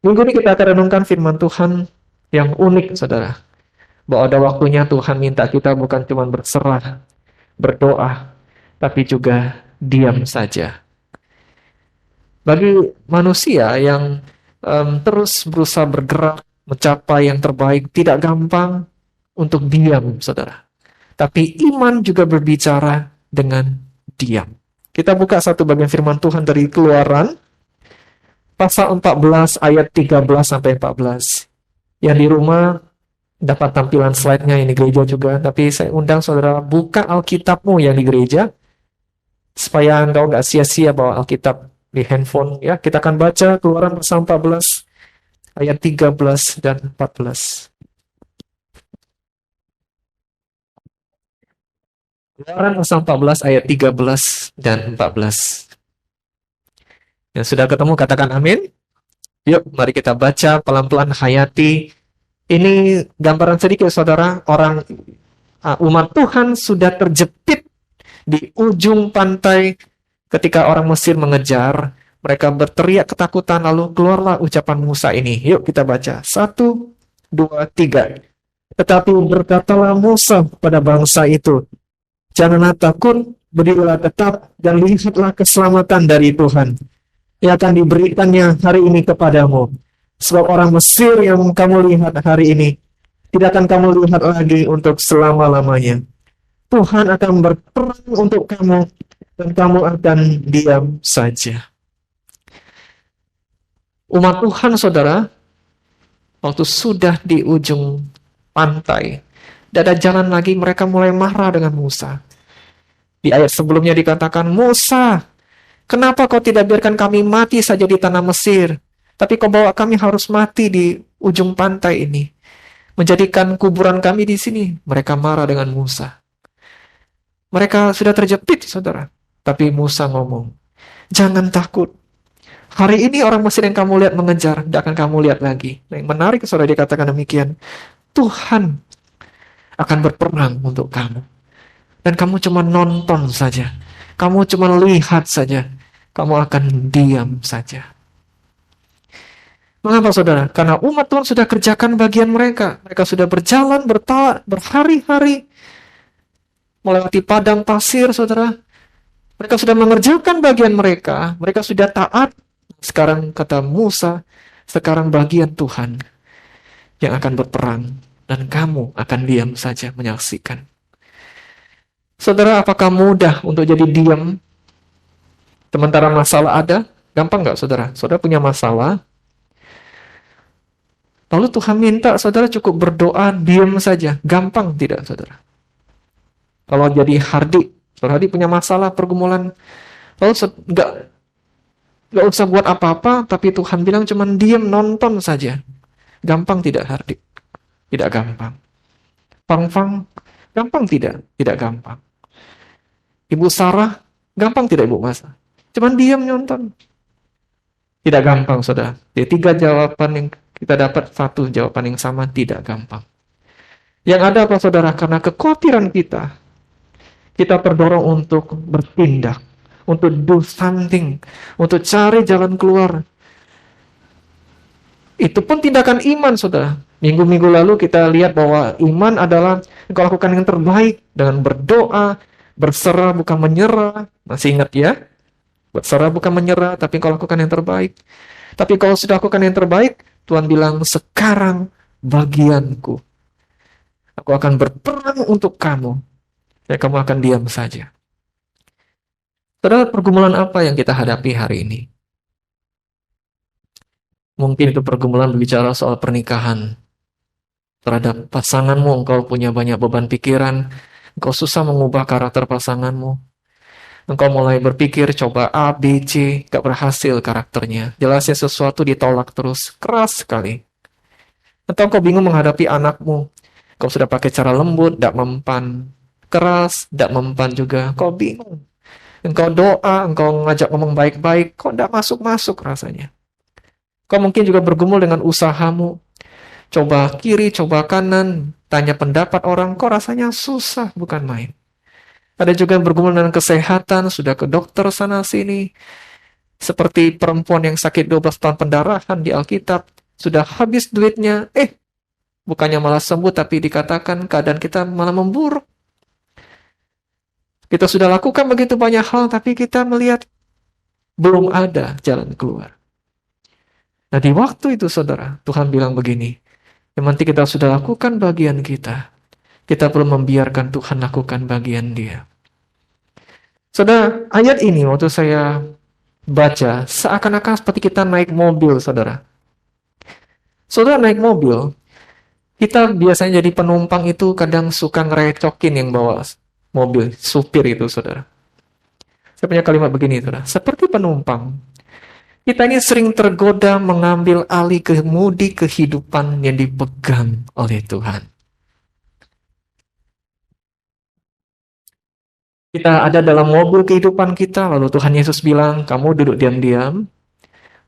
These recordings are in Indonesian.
Minggu ini kita akan renungkan firman Tuhan yang unik, saudara. Bahwa ada waktunya Tuhan minta kita bukan cuma berserah, berdoa, tapi juga diam saja. Bagi manusia yang terus berusaha bergerak, mencapai yang terbaik, tidak gampang untuk diam, saudara. Tapi iman juga berbicara dengan diam. Kita buka satu bagian firman Tuhan dari Keluaran, pasal 14 ayat 13 sampai 14. Yang di rumah dapat tampilan slide-nya yang di gereja juga, tapi saya undang saudara buka Alkitabmu yang di gereja, supaya engkau nggak sia-sia bawa Alkitab di handphone. Ya, kita akan baca Keluaran pasal 14 ayat 13 dan 14. Keluaran pasal 14 ayat 13 dan 14. Yang sudah ketemu katakan amin. Yuk, mari kita baca pelan-pelan, hayati. Ini gambaran sedikit, saudara. Umat Tuhan sudah terjepit di ujung pantai ketika orang Mesir mengejar. Mereka berteriak ketakutan, lalu keluarlah ucapan Musa ini. Yuk kita baca. 1, 2, 3. Tetapi berkatalah Musa pada bangsa itu, janganlah takut, berdirilah tetap, dan lihatlah keselamatan dari Tuhan yang akan diberikannya hari ini kepadamu. Sebab orang Mesir yang kamu lihat hari ini, tidak akan kamu lihat lagi untuk selama-lamanya. Tuhan akan berperang untuk kamu, dan kamu akan diam saja. Umat Tuhan, saudara, waktu sudah di ujung pantai, tidak ada jalan lagi, mereka mulai marah dengan Musa. Di ayat sebelumnya dikatakan, Musa, kenapa kau tidak biarkan kami mati saja di tanah Mesir? Tapi kau bawa kami harus mati di ujung pantai ini. Menjadikan kuburan kami di sini. Mereka marah dengan Musa. Mereka sudah terjepit, saudara. Tapi Musa ngomong, jangan takut. Hari ini orang Mesir yang kamu lihat mengejar, tidak akan kamu lihat lagi. Nah, yang menarik, saudara, dikatakan demikian. Tuhan akan berperang untuk kamu. Dan kamu cuma nonton saja. Kamu cuma lihat saja. Kamu akan diam saja. Mengapa, saudara? Karena umat Tuhan sudah kerjakan bagian mereka. Mereka sudah berjalan, berhari-hari, melewati padang pasir, saudara. Mereka sudah mengerjakan bagian mereka. Mereka sudah taat. Sekarang kata Musa, sekarang bagian Tuhan yang akan berperang. Dan kamu akan diam saja menyaksikan. Saudara, apakah mudah untuk jadi diam? Sementara masalah ada? Gampang nggak, saudara? Saudara punya masalah, lalu Tuhan minta saudara cukup berdoa, diam saja. Gampang tidak, saudara? Kalau jadi Hardi, saudara Hardi punya masalah pergumulan, lalu nggak usah buat apa-apa, tapi Tuhan bilang cuman diam, nonton saja. Gampang tidak, Hardi? Tidak gampang. Fang, gampang tidak? Tidak gampang. Ibu Sarah, gampang tidak, Ibu Masa? Cuman diam, nonton. Tidak gampang, saudara. Di 3 jawaban yang kita dapat, 1 jawaban yang sama, tidak gampang. Yang ada apa, saudara? Karena kekhawatiran kita terdorong untuk bertindak, untuk do something, untuk cari jalan keluar. Itu pun tindakan iman, saudara. Minggu-minggu lalu kita lihat bahwa iman adalah engkau lakukan yang terbaik dengan berdoa, berserah bukan menyerah. Masih ingat ya? Berserah bukan menyerah, tapi engkau lakukan yang terbaik. Tapi kalau sudah lakukan yang terbaik, Tuhan bilang, sekarang bagianku. Aku akan berperang untuk kamu. Dan kamu akan diam saja. Saudara, pergumulan apa yang kita hadapi hari ini? Mungkin itu pergumulan berbicara soal pernikahan. Terhadap pasanganmu, engkau punya banyak beban pikiran. Engkau susah mengubah karakter pasanganmu. Engkau mulai berpikir, coba A, B, C, gak berhasil karakternya. Jelasnya sesuatu ditolak terus, keras sekali. Atau engkau bingung menghadapi anakmu. Engkau sudah pakai cara lembut, gak mempan. Keras, gak mempan juga. Engkau bingung. Engkau doa, engkau ngajak ngomong baik-baik, kok gak masuk-masuk rasanya. Engkau mungkin juga bergumul dengan usahamu. Coba kiri, coba kanan, tanya pendapat orang, kok rasanya susah, bukan main. Ada juga yang bergumul dengan kesehatan, sudah ke dokter sana-sini. Seperti perempuan yang sakit 12 tahun pendarahan di Alkitab, sudah habis duitnya, bukannya malah sembuh, tapi dikatakan keadaan kita malah memburuk. Kita sudah lakukan begitu banyak hal, tapi kita melihat belum ada jalan keluar. Nah, di waktu itu, saudara, Tuhan bilang begini, yang penting kita sudah lakukan bagian kita perlu membiarkan Tuhan lakukan bagian Dia. Saudara, ayat ini waktu saya baca, seakan-akan seperti kita naik mobil, saudara. Saudara naik mobil, kita biasanya jadi penumpang itu kadang suka ngerecokin yang bawa mobil, supir itu, saudara. Saya punya kalimat begini, saudara. Seperti penumpang, kita ini sering tergoda mengambil alih kemudi kehidupan yang dipegang oleh Tuhan. Kita ada dalam mobil kehidupan kita, lalu Tuhan Yesus bilang, kamu duduk diam-diam,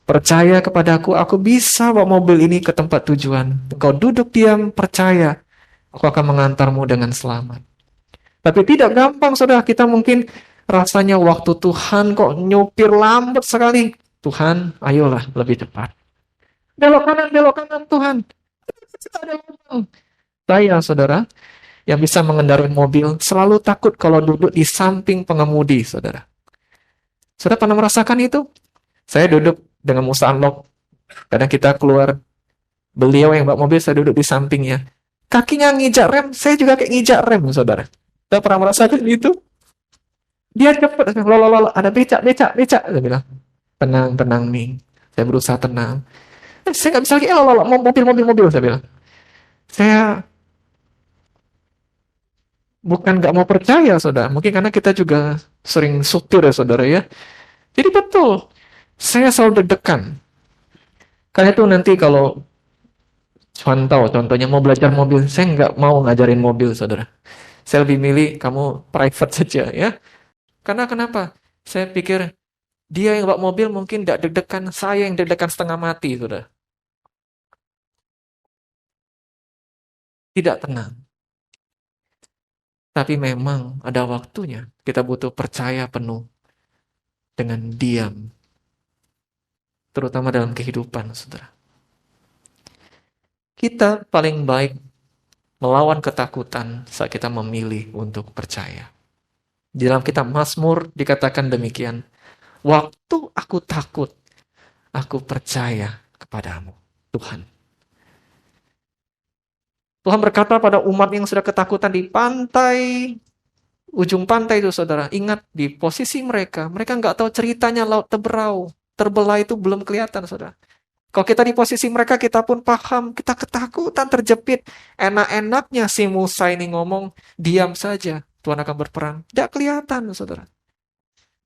percaya kepadaku, aku bisa bawa mobil ini ke tempat tujuan. Engkau duduk diam, percaya, aku akan mengantarmu dengan selamat. Tapi tidak gampang, saudara. Kita mungkin rasanya waktu Tuhan kok nyupir lambat sekali. Tuhan, ayolah lebih cepat. Belok kanan Tuhan. Saya, saudara, yang bisa mengendarai mobil, selalu takut kalau duduk di samping pengemudi, saudara. Saudara pernah merasakan itu? Saya duduk dengan Musa unlock. Kadang kita keluar, beliau yang bawa mobil, saya duduk di sampingnya. Kakinya ngijak rem, saya juga kayak ngijak rem, saudara. Saudara pernah merasakan itu? Dia cepat, lolo, ada becak. Saya bilang, tenang, Ming. Saya berusaha tenang. Saya nggak bisa lagi, mobil, saya bilang. Saya bukan nggak mau percaya, saudara. Mungkin karena kita juga sering supir ya, saudara ya. Jadi betul, saya selalu deg-degan. Karena itu nanti kalau contohnya mau belajar mobil, saya nggak mau ngajarin mobil, saudara. Saya lebih milih kamu private saja ya. Karena kenapa? Saya pikir dia yang bawa mobil mungkin tidak deg-degan, saya yang deg-degan setengah mati, saudara. Tidak tenang. Tapi memang ada waktunya kita butuh percaya penuh dengan diam. Terutama dalam kehidupan, saudara. Kita paling baik melawan ketakutan saat kita memilih untuk percaya. Di dalam kitab Mazmur dikatakan demikian. Waktu aku takut, aku percaya kepadamu, Tuhan. Tuhan berkata pada umat yang sudah ketakutan di ujung pantai itu, saudara. Ingat, di posisi mereka nggak tahu ceritanya laut terbelah itu belum kelihatan, saudara. Kalau kita di posisi mereka, kita pun paham, kita ketakutan, terjepit. Enak-enaknya si Musa ini ngomong, diam saja, Tuhan akan berperang. Tidak kelihatan, saudara.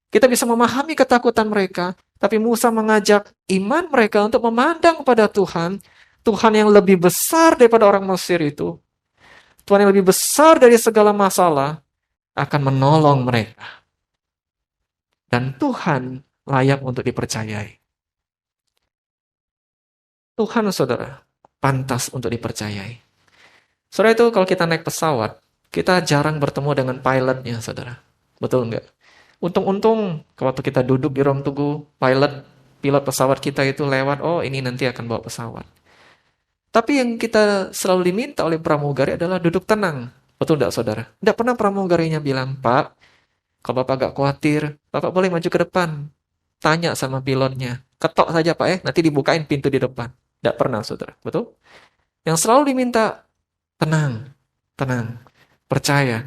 Kita bisa memahami ketakutan mereka, tapi Musa mengajak iman mereka untuk memandang pada Tuhan, Tuhan yang lebih besar daripada orang Mesir itu, Tuhan yang lebih besar dari segala masalah, akan menolong mereka. Dan Tuhan layak untuk dipercayai. Tuhan, saudara, pantas untuk dipercayai. Saudara, itu kalau kita naik pesawat, kita jarang bertemu dengan pilotnya, saudara. Betul nggak? Untung-untung, waktu kita duduk di ruang tunggu, pilot pesawat kita itu lewat, oh ini nanti akan bawa pesawat. Tapi yang kita selalu diminta oleh pramugari adalah duduk tenang. Betul nggak, saudara? Nggak pernah pramugarinya bilang, Pak, kalau Bapak nggak khawatir, Bapak boleh maju ke depan. Tanya sama pilotnya. Ketok saja, Pak, nanti dibukain pintu di depan. Nggak pernah, saudara. Betul? Yang selalu diminta, tenang, percaya.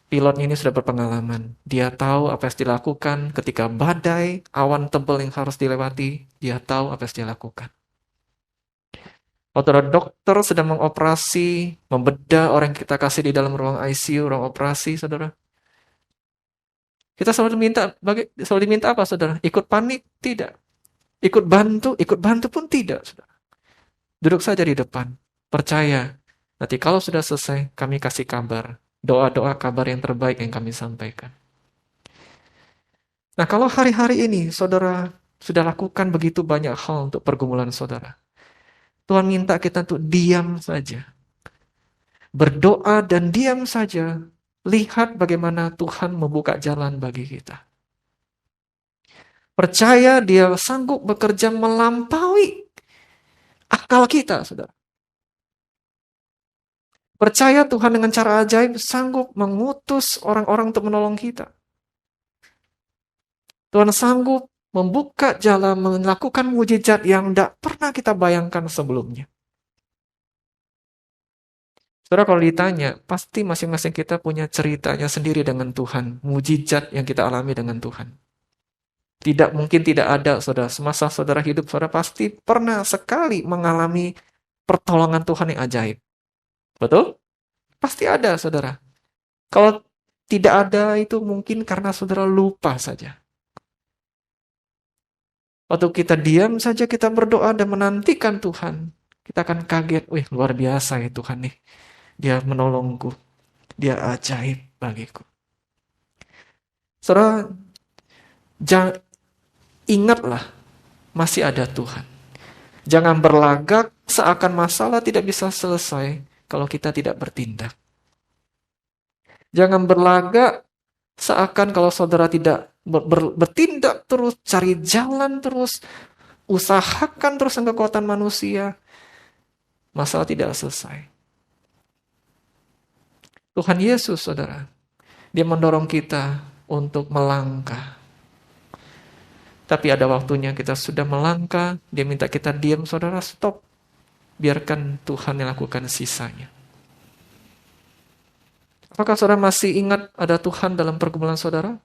Pilotnya ini sudah berpengalaman. Dia tahu apa yang harus dilakukan ketika badai, awan tebal yang harus dilewati. Dia tahu apa yang harus dilakukan. Waktu dokter sedang mengoperasi, membedah orang yang kita kasih di dalam ruang ICU, ruang operasi, saudara. Kita selalu diminta apa, saudara? Ikut panik? Tidak. Ikut bantu pun tidak, saudara. Duduk saja di depan. Percaya. Nanti kalau sudah selesai, kami kasih kabar. Doa-doa kabar yang terbaik yang kami sampaikan. Nah, kalau hari-hari ini saudara sudah lakukan begitu banyak hal untuk pergumulan saudara, Tuhan minta kita untuk diam saja. Berdoa dan diam saja. Lihat bagaimana Tuhan membuka jalan bagi kita. Percaya dia sanggup bekerja melampaui akal kita, saudara. Percaya Tuhan dengan cara ajaib sanggup mengutus orang-orang untuk menolong kita. Tuhan sanggup membuka jalan, melakukan mujizat yang tidak pernah kita bayangkan sebelumnya. Saudara, kalau ditanya, pasti masing-masing kita punya ceritanya sendiri dengan Tuhan. Mujizat yang kita alami dengan Tuhan. Tidak mungkin tidak ada, saudara. Semasa saudara hidup, saudara pasti pernah sekali mengalami pertolongan Tuhan yang ajaib. Betul? Pasti ada, saudara. Kalau tidak ada, itu mungkin karena saudara lupa saja. Waktu kita diam saja, kita berdoa dan menantikan Tuhan. Kita akan kaget, wih luar biasa ya Tuhan nih. Dia menolongku. Dia ajaib bagiku. Saudara, ingatlah, masih ada Tuhan. Jangan berlagak seakan masalah tidak bisa selesai kalau kita tidak bertindak. Jangan berlagak seakan kalau saudara tidak bertindak terus, cari jalan terus, usahakan terus dengan kekuatan manusia, masalah tidak selesai. Tuhan Yesus, saudara, dia mendorong kita untuk melangkah. Tapi ada waktunya kita sudah melangkah, dia minta kita diam, saudara, stop. Biarkan Tuhan yang lakukan sisanya. Apakah saudara masih ingat ada Tuhan dalam pergumulan saudara?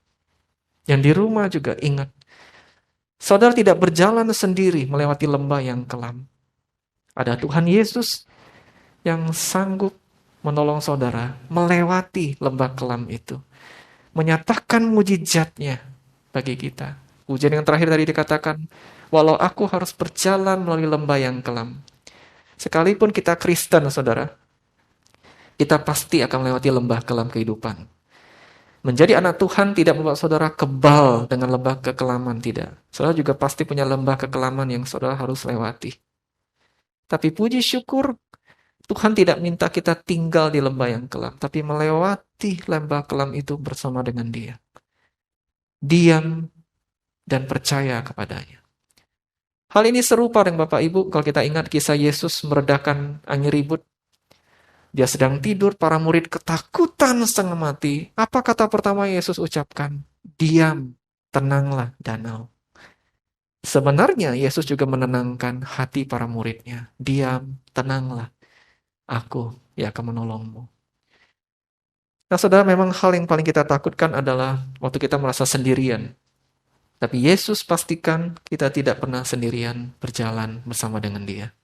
Yang di rumah juga ingat. Saudara tidak berjalan sendiri melewati lembah yang kelam. Ada Tuhan Yesus yang sanggup menolong saudara melewati lembah kelam itu. Menyatakan mujizatnya bagi kita. Ujian yang terakhir tadi dikatakan, walau aku harus berjalan melalui lembah yang kelam. Sekalipun kita Kristen, saudara, kita pasti akan melewati lembah kelam kehidupan. Menjadi anak Tuhan tidak membuat saudara kebal dengan lembah kekelaman, tidak. Saudara juga pasti punya lembah kekelaman yang saudara harus lewati. Tapi puji syukur, Tuhan tidak minta kita tinggal di lembah yang kelam, tapi melewati lembah kelam itu bersama dengan Dia. Diam dan percaya kepadanya. Hal ini serupa dengan Bapak Ibu kalau kita ingat kisah Yesus meredakan angin ribut. Dia sedang tidur, para murid ketakutan setengah mati. Apa kata pertama Yesus ucapkan? Diam, tenanglah danau. Sebenarnya Yesus juga menenangkan hati para muridnya. Diam, tenanglah. Aku yang akan menolongmu. Nah, saudara, memang hal yang paling kita takutkan adalah waktu kita merasa sendirian. Tapi Yesus pastikan kita tidak pernah sendirian berjalan bersama dengan Dia.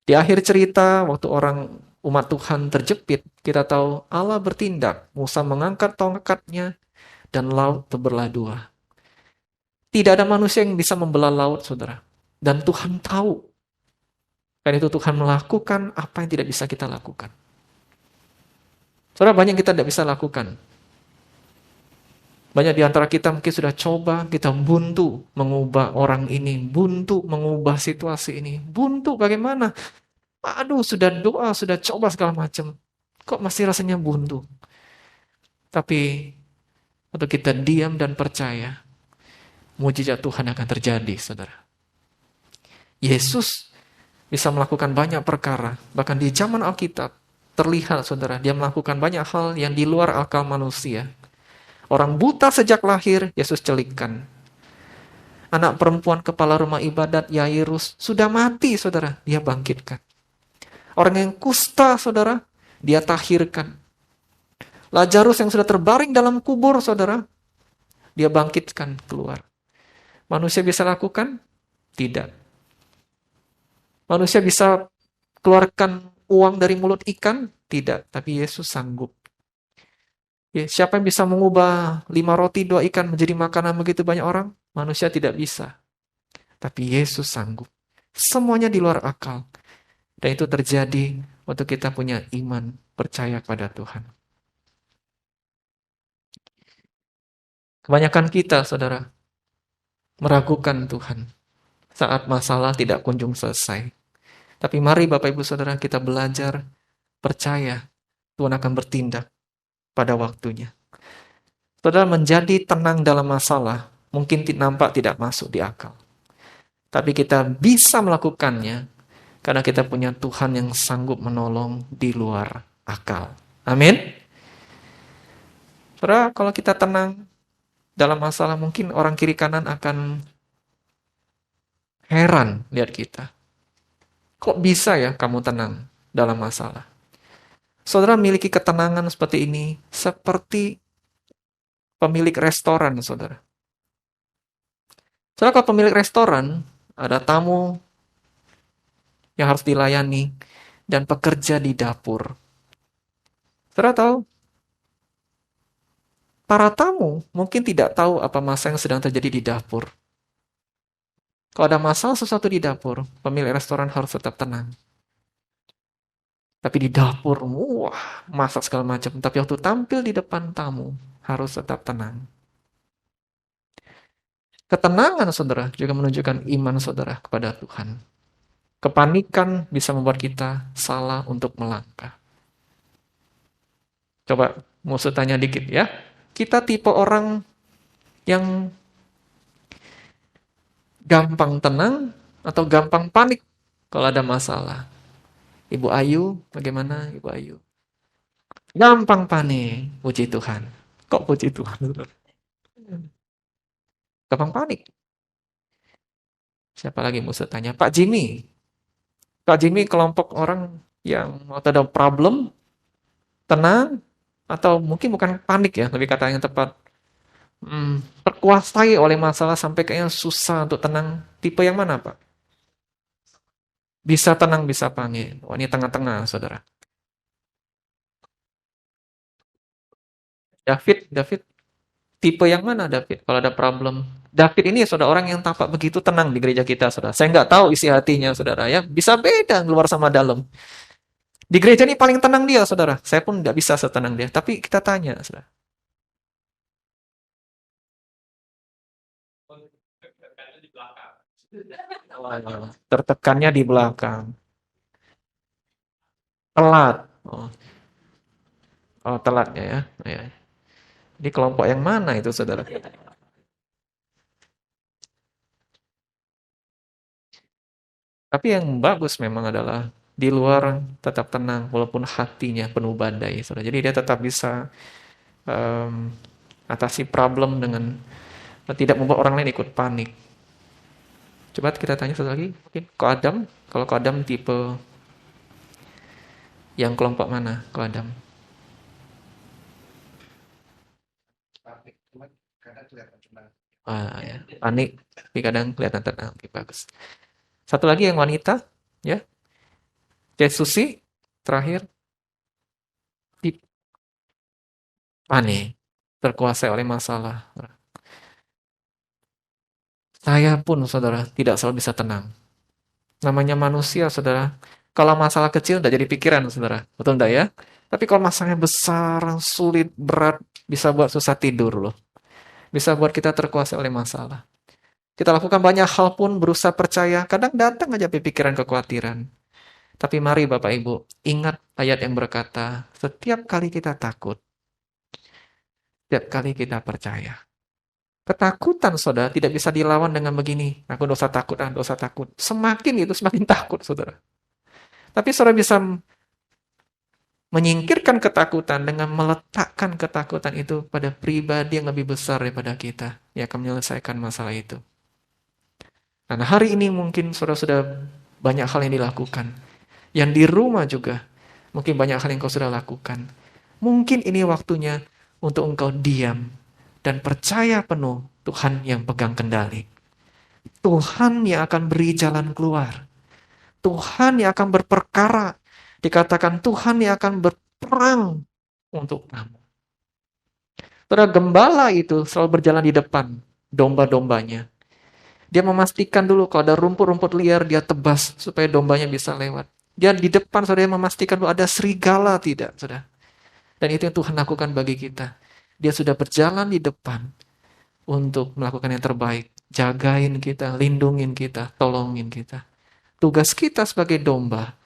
Di akhir cerita, waktu umat Tuhan terjepit, kita tahu Allah bertindak. Musa mengangkat tongkatnya dan laut terbelah dua. Tidak ada manusia yang bisa membelah laut, saudara. Dan Tuhan tahu. Karena itu Tuhan melakukan apa yang tidak bisa kita lakukan. Saudara, banyak yang kita tidak bisa lakukan. Banyak di antara kita mungkin sudah coba, kita buntu mengubah orang ini, buntu mengubah situasi ini, buntu bagaimana? Aduh, sudah doa, sudah coba segala macam. Kok masih rasanya buntu? Tapi, waktu kita diam dan percaya, mujizat Tuhan akan terjadi, saudara. Yesus bisa melakukan banyak perkara. Bahkan di zaman Alkitab, terlihat, saudara, dia melakukan banyak hal yang di luar akal manusia. Orang buta sejak lahir, Yesus celikkan. Anak perempuan kepala rumah ibadat, Yairus, sudah mati, saudara, dia bangkitkan. Orang yang kusta, saudara, dia tahirkan. Lazarus yang sudah terbaring dalam kubur, saudara, dia bangkitkan keluar. Manusia bisa lakukan? Tidak. Manusia bisa keluarkan uang dari mulut ikan? Tidak. Tapi Yesus sanggup. Ya, siapa yang bisa mengubah 5 roti 2 ikan menjadi makanan begitu banyak orang? Manusia tidak bisa. Tapi Yesus sanggup. Semuanya di luar akal. Dan itu terjadi waktu kita punya iman, percaya kepada Tuhan. Kebanyakan kita, saudara, meragukan Tuhan saat masalah tidak kunjung selesai. Tapi mari Bapak Ibu Saudara kita belajar percaya Tuhan akan bertindak pada waktunya. Saudara, menjadi tenang dalam masalah mungkin nampak tidak masuk di akal. Tapi kita bisa melakukannya karena kita punya Tuhan yang sanggup menolong di luar akal. Amin. Saudara, kalau kita tenang dalam masalah, mungkin orang kiri kanan akan heran lihat kita. Kok bisa ya kamu tenang dalam masalah? Saudara miliki ketenangan seperti ini, seperti pemilik restoran, saudara. Saudara, kalau pemilik restoran, ada tamu yang harus dilayani, dan pekerja di dapur. Saudara tahu, para tamu mungkin tidak tahu apa masalah yang sedang terjadi di dapur. Kalau ada masalah sesuatu di dapur, pemilik restoran harus tetap tenang. Tapi di dapur, wah, masak segala macam. Tapi waktu tampil di depan tamu, harus tetap tenang. Ketenangan, saudara, juga menunjukkan iman saudara kepada Tuhan. Kepanikan bisa membuat kita salah untuk melangkah. Coba musuh tanya dikit ya. Kita tipe orang yang gampang tenang atau gampang panik kalau ada masalah. Ibu Ayu, bagaimana Ibu Ayu? Gampang panik, puji Tuhan. Kok puji Tuhan? Gampang panik. Siapa lagi musuh tanya? Pak Jimmy. Pak Jimmy kelompok orang yang waktu ada problem, tenang, atau mungkin bukan panik ya, lebih kata yang tepat. Terkuasai oleh masalah sampai kayaknya susah untuk tenang. Tipe yang mana, Pak? Bisa tenang, bisa panik. Oh, ini tengah-tengah, saudara. David, tipe yang mana David? Kalau ada problem. David ini saudara orang yang tampak begitu tenang di gereja kita, saudara. Saya nggak tahu isi hatinya, saudara ya. Bisa beda luar sama dalam. Di gereja ini paling tenang dia, saudara. Saya pun nggak bisa setenang dia. Tapi kita tanya, saudara. Tertekannya di belakang. Telat. Oh, telatnya ya. Ya. Ini kelompok yang mana itu, saudara? Tapi yang bagus memang adalah di luar tetap tenang walaupun hatinya penuh badai, saudara. Jadi dia tetap bisa em, atasi problem dengan tidak membuat orang lain ikut panik. Coba kita tanya satu lagi, mungkin Ko Adam. Kalau Ko Adam tipe yang kelompok mana, Ko Adam? Ya. Panik, tapi kadang kelihatan tenang. Oke, bagus. Satu lagi yang wanita, ya. Susi, terakhir, tipe panik, terkuasai oleh masalah. Saya pun, saudara, tidak selalu bisa tenang. Namanya manusia, saudara. Kalau masalah kecil udah jadi pikiran, saudara. Betul enggak ya? Tapi kalau masalahnya besar, sulit, berat, bisa buat susah tidur loh. Bisa buat kita terkuasai oleh masalah. Kita lakukan banyak hal pun berusaha percaya. Kadang datang aja pikiran kekhawatiran. Tapi mari Bapak Ibu, ingat ayat yang berkata, setiap kali kita takut, setiap kali kita percaya. Ketakutan, saudara, tidak bisa dilawan dengan begini. Aku dosa takut, dosa takut. Semakin itu, semakin takut, saudara. Tapi saudara bisa menyingkirkan ketakutan dengan meletakkan ketakutan itu pada pribadi yang lebih besar daripada kita. Yang akan menyelesaikan masalah itu. Nah, hari ini mungkin saudara sudah banyak hal yang dilakukan. Yang di rumah juga, mungkin banyak hal yang kau sudah lakukan. Mungkin ini waktunya untuk engkau diam dan percaya penuh Tuhan yang pegang kendali. Tuhan yang akan beri jalan keluar. Tuhan yang akan berperkara. Dikatakan Tuhan yang akan berperang untuk kamu. Saudara, gembala itu selalu berjalan di depan domba-dombanya. Dia memastikan dulu kalau ada rumput-rumput liar, dia tebas supaya dombanya bisa lewat. Dia di depan, saudara, memastikan bahwa ada serigala tidak, saudara. Dan itu yang Tuhan lakukan bagi kita. Dia sudah berjalan di depan untuk melakukan yang terbaik. Jagain kita, lindungin kita, tolongin kita. Tugas kita sebagai domba,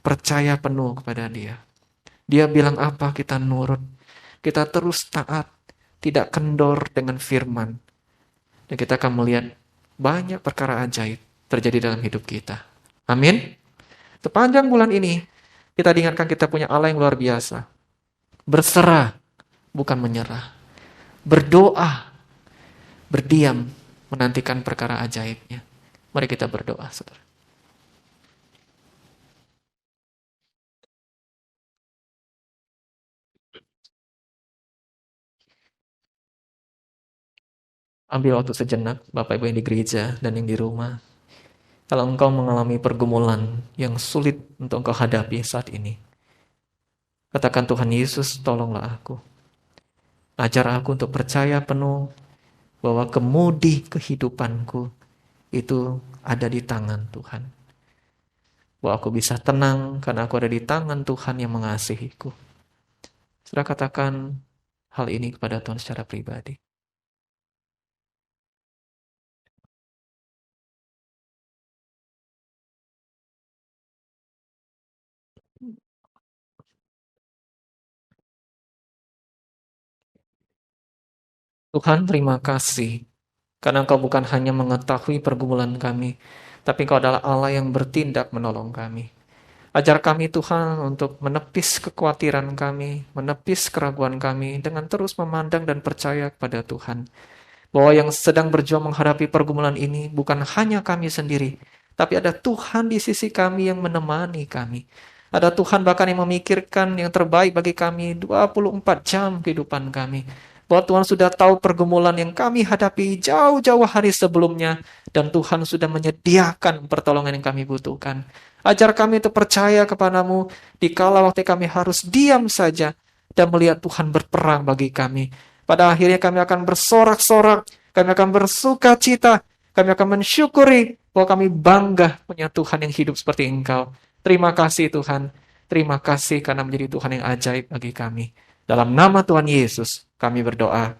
percaya penuh kepada dia. Dia bilang apa, kita nurut. Kita terus taat, tidak kendor dengan firman. Dan kita akan melihat banyak perkara ajaib terjadi dalam hidup kita. Amin. Sepanjang bulan ini, kita diingatkan kita punya Allah yang luar biasa. Berserah, bukan menyerah. Berdoa, berdiam, menantikan perkara ajaibnya. Mari kita berdoa, saudara. Ambil waktu sejenak, Bapak Ibu yang di gereja dan yang di rumah. Kalau engkau mengalami pergumulan yang sulit untuk engkau hadapi saat ini, katakan, Tuhan Yesus, tolonglah aku. Ajar aku untuk percaya penuh bahwa kemudi kehidupanku itu ada di tangan Tuhan. Bahwa aku bisa tenang karena aku ada di tangan Tuhan yang mengasihiku. Sudah katakan hal ini kepada Tuhan secara pribadi. Tuhan, terima kasih karena Engkau bukan hanya mengetahui pergumulan kami, tapi Engkau adalah Allah yang bertindak menolong kami. Ajar kami Tuhan untuk menepis kekhawatiran kami, menepis keraguan kami dengan terus memandang dan percaya kepada Tuhan. Bahwa yang sedang berjuang menghadapi pergumulan ini bukan hanya kami sendiri, tapi ada Tuhan di sisi kami yang menemani kami. Ada Tuhan bahkan yang memikirkan yang terbaik bagi kami 24 jam kehidupan kami. Bahwa Tuhan sudah tahu pergumulan yang kami hadapi jauh-jauh hari sebelumnya. Dan Tuhan sudah menyediakan pertolongan yang kami butuhkan. Ajar kami untuk percaya kepadamu di kala waktu kami harus diam saja dan melihat Tuhan berperang bagi kami. Pada akhirnya kami akan bersorak-sorak, kami akan bersuka cita, kami akan mensyukuri bahwa kami bangga punya Tuhan yang hidup seperti Engkau. Terima kasih Tuhan, terima kasih karena menjadi Tuhan yang ajaib bagi kami. Dalam nama Tuhan Yesus kami berdoa.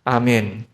Amin.